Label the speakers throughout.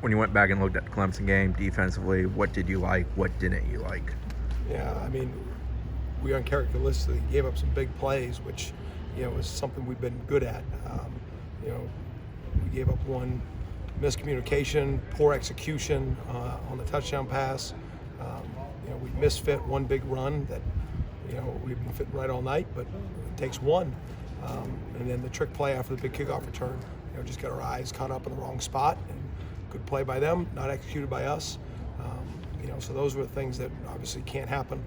Speaker 1: when you went back and looked at the Clemson game defensively, what did you like? What didn't you like?
Speaker 2: Yeah, I mean, we uncharacteristically gave up some big plays, which, is something we've been good at. We gave up one miscommunication, poor execution on the touchdown pass. We misfit one big run that, we've been fitting right all night, but it takes one. And then the trick play after the big kickoff return, just got our eyes caught up in the wrong spot. And good play by them, not executed by us. So those were the things that obviously can't happen.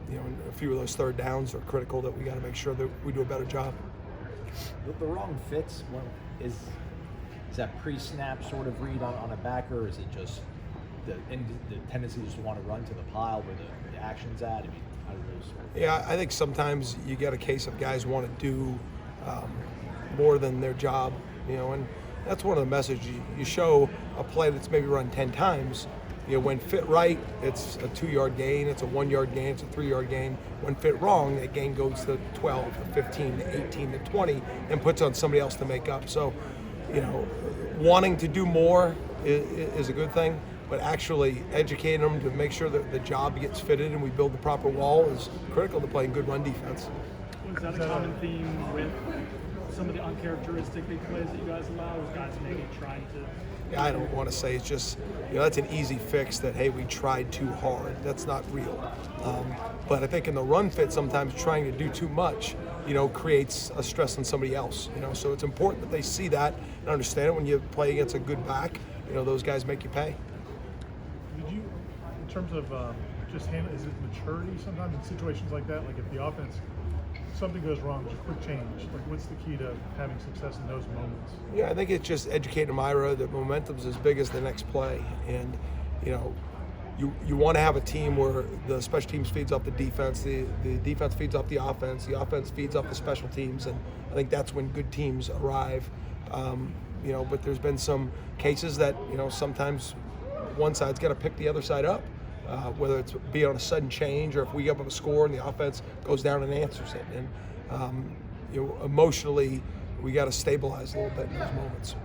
Speaker 2: And a few of those third downs are critical that we got to make sure that we do a better job.
Speaker 3: The wrong fits, is that pre-snap sort of read on a backer, or is it just the tendency just to want to run to the pile where the action's at? I mean, how do those sort of...
Speaker 2: Yeah, I think sometimes you get a case of guys want to do more than their job, and that's one of the messages. You show a play that's maybe run 10 times, when fit right, it's a 2-yard gain, it's a 1-yard gain, it's a 3-yard gain. When fit wrong, that gain goes to 12, to 15, to 18, to 20, and puts on somebody else to make up. So, wanting to do more is a good thing, but actually educating them to make sure that the job gets fitted and we build the proper wall is critical to playing good run defense.
Speaker 4: Was that a common theme with some of the uncharacteristic big plays that you guys allow? Was guys maybe trying to...
Speaker 2: Yeah, I don't want to say it's just, that's an easy fix that, hey, we tried too hard. That's not real. But I think in the run fit, sometimes trying to do too much, creates a stress on somebody else. So it's important that they see that and understand it. When you play against a good back, those guys make you pay.
Speaker 5: Did you, in terms of just handle, is it maturity sometimes in situations like that? Like if the offense, something goes wrong, there's a quick change. Like what's the key to having success in those moments?
Speaker 2: Yeah, I think it's just educating Myra that momentum's as big as the next play. And, you want to have a team where the special teams feeds off the defense, the defense feeds off the offense feeds off the special teams, and I think that's when good teams arrive. But there's been some cases that, sometimes one side's got to pick the other side up, whether it's be on a sudden change or if we give up a score and the offense goes down and answers it. And, emotionally, we got to stabilize a little bit in those moments.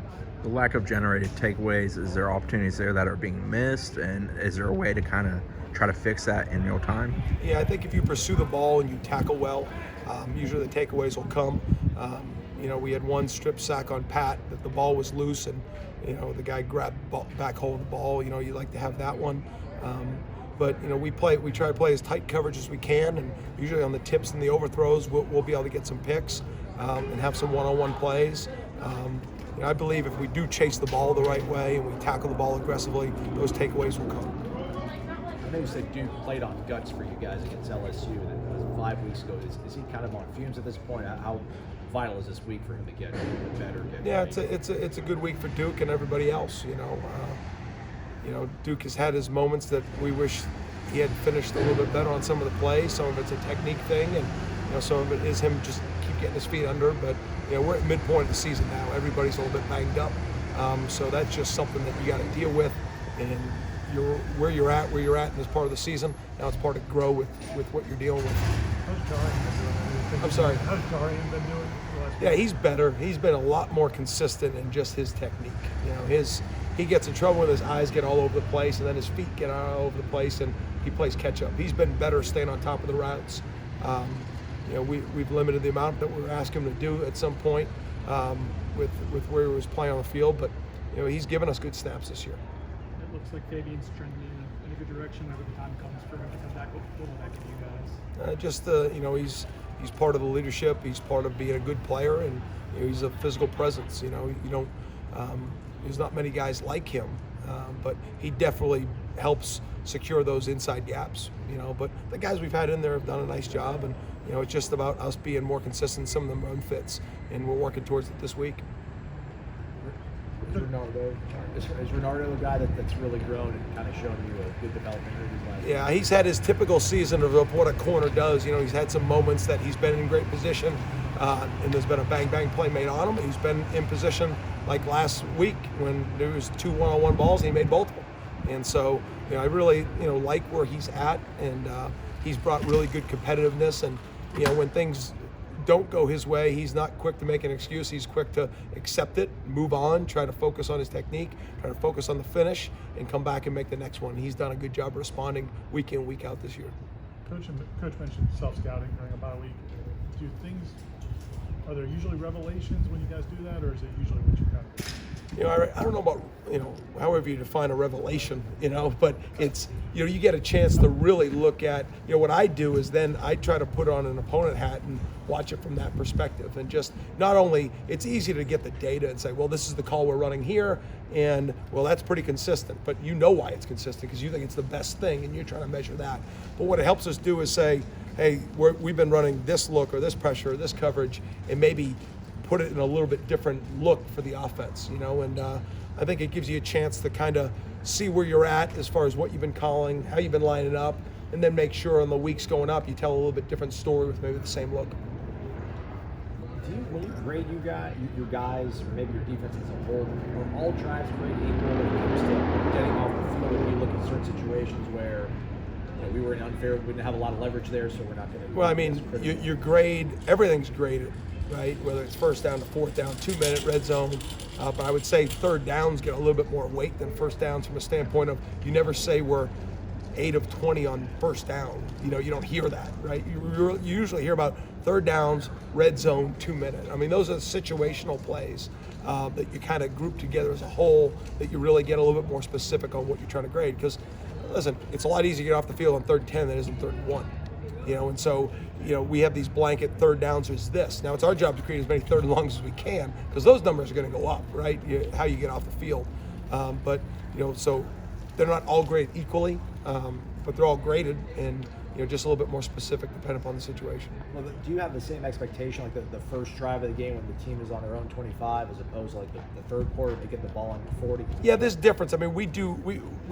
Speaker 1: The lack of generated takeaways, is there opportunities there that are being missed, and is there a way to kind of try to fix that in real time?
Speaker 2: Yeah, I think if you pursue the ball and you tackle well, usually the takeaways will come. We had one strip sack on Pat that the ball was loose and, the guy grabbed back hold of the ball. You like to have that one. But we try to play as tight coverage as we can, and usually on the tips and the overthrows, we'll be able to get some picks and have some one-on-one plays. I believe if we do chase the ball the right way and we tackle the ball aggressively, those takeaways will come.
Speaker 3: I know you said Duke played on guts for you guys against LSU 5 weeks ago. Is he kind of on fumes at this point? How vital is this week for him to get better?
Speaker 2: Yeah, it's a good week for Duke and everybody else. Duke has had his moments that we wish he had finished a little bit better on some of the plays. Some of it's a technique thing, and some of it is him just keep getting his feet under. But we're at midpoint of the season now. Everybody's a little bit banged up, so that's just something that you got to deal with. And you're where you're at in this part of the season. Now it's part of grow with what you're dealing with.
Speaker 5: How's Darian been doing?
Speaker 2: I'm sorry.
Speaker 5: How's Darian been doing?
Speaker 2: Yeah, he's better. He's been a lot more consistent in just his technique. He gets in trouble when his eyes get all over the place, and then his feet get all over the place, and he plays catch up. He's been better staying on top of the routes. We've limited the amount that we're asking him to do at some point with where he was playing on the field, but he's given us good snaps this year.
Speaker 4: It looks like Fabian's trending in a good direction whenever the time comes for him to come back. What will that give you guys? He's part of the leadership. He's part of being a good player, and he's a physical presence. There's not many guys like him, but he definitely helps secure those inside gaps. But the guys we've had in there have done a nice job, and it's just about us being more consistent in some of them run fits, and we're working towards it this week.
Speaker 3: Is Renardo a guy that's really grown and kind of shown you a good development over these last years?
Speaker 2: Yeah, he's had his typical season of what a corner does. He's had some moments that he's been in great position, and there's been a bang play made on him. He's been in position like last week when there was 2 one-on-one balls and he made both of them. And so, I really, like where he's at, and he's brought really good competitiveness. And when things don't go his way, he's not quick to make an excuse. He's quick to accept it, move on, try to focus on his technique, try to focus on the finish, and come back and make the next one. He's done a good job responding week in, week out this year.
Speaker 5: Coach mentioned self-scouting during a bye week. Are there usually revelations when you guys do that, or is it usually what you kind of do?
Speaker 2: I don't know about, however you define a revelation, but it's, you get a chance to really look at, what I do is then I try to put on an opponent hat and watch it from that perspective. And just not only, it's easy to get the data and say, well, this is the call we're running here, and well, that's pretty consistent, but you know why it's consistent because you think it's the best thing and you're trying to measure that. But what it helps us do is say, hey, we've been running this look or this pressure or this coverage, and maybe put it in a little bit different look for the offense, and I think it gives you a chance to kind of see where you're at as far as what you've been calling, how you've been lining up, and then make sure on the weeks going up you tell a little bit different story with maybe the same look.
Speaker 3: When you grade your guys, or maybe your defense as a whole, are all drives graded equal when it comes to getting off the field? When you look at certain situations where we were in unfair, we didn't have a lot of leverage there, so we're not going to.
Speaker 2: Well, I mean, your grade, everything's graded, right? Whether it's first down to fourth down, 2-minute red zone. But I would say third downs get a little bit more weight than first downs from a standpoint of you never say we're 8 of 20 on first down. You don't hear that, right? You usually hear about third downs, red zone, 2-minute. I mean, those are situational plays that you kind of group together as a whole that you really get a little bit more specific on what you're trying to grade. Because, listen, it's a lot easier to get off the field on 3rd and 10 than it is on 3rd and 1. And so, we have these blanket third downs as this. Now, it's our job to create as many third and longs as we can because those numbers are going to go up, right? How you get off the field. But, so they're not all graded equally, but they're all graded and, just a little bit more specific depending upon the situation.
Speaker 3: Well, do you have the same expectation, like the first drive of the game when the team is on their own 25, as opposed to like the third quarter, they get the ball on 40?
Speaker 2: Yeah, there's difference. I mean, we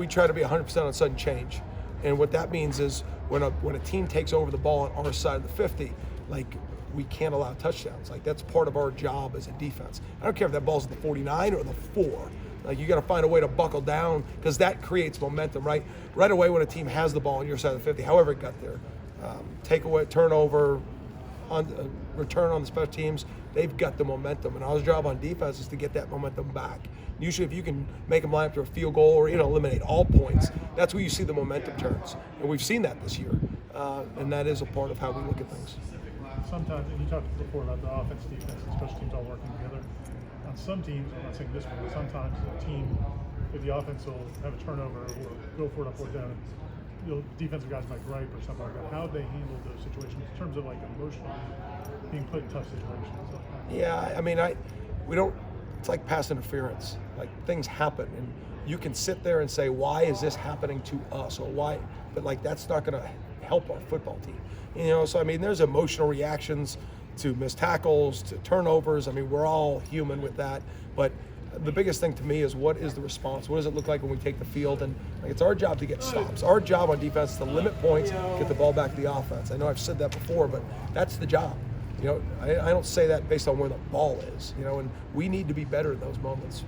Speaker 2: try to be 100% on sudden change. And what that means is when a team takes over the ball on our side of the 50, like, we can't allow touchdowns. Like, that's part of our job as a defense. I don't care if that ball's at the 49 or the 4. Like, you got to find a way to buckle down because that creates momentum, right? Right away when a team has the ball on your side of the 50, however it got there, takeaway, turnover, return on the special teams, they've got the momentum. And our job on defense is to get that momentum back. Usually if you can make them line up to a field goal or eliminate all points, that's where you see the momentum turns. And we've seen that this year. And that is a part of how we look at things.
Speaker 5: Sometimes, and you talked before about the offense, defense, and special teams all working together. On some teams, I'm not saying this one, but sometimes the team, if the offense will have a turnover or go for it on 4th down, defensive guys might gripe or something like that. How they handle those situations in terms of like emotionally being put in tough situations?
Speaker 2: Yeah, I mean, we don't. It's like pass interference. Like, things happen, and you can sit there and say, "Why is this happening to us?" or "Why?" But like, that's not going to help our football team. So I mean, there's emotional reactions to missed tackles, to turnovers. I mean, we're all human with that. But the biggest thing to me is, what is the response? What does it look like when we take the field? And like, it's our job to get stops. Our job on defense is to limit points, get the ball back to the offense. I know I've said that before, but that's the job. I don't say that based on where the ball is, and we need to be better in those moments.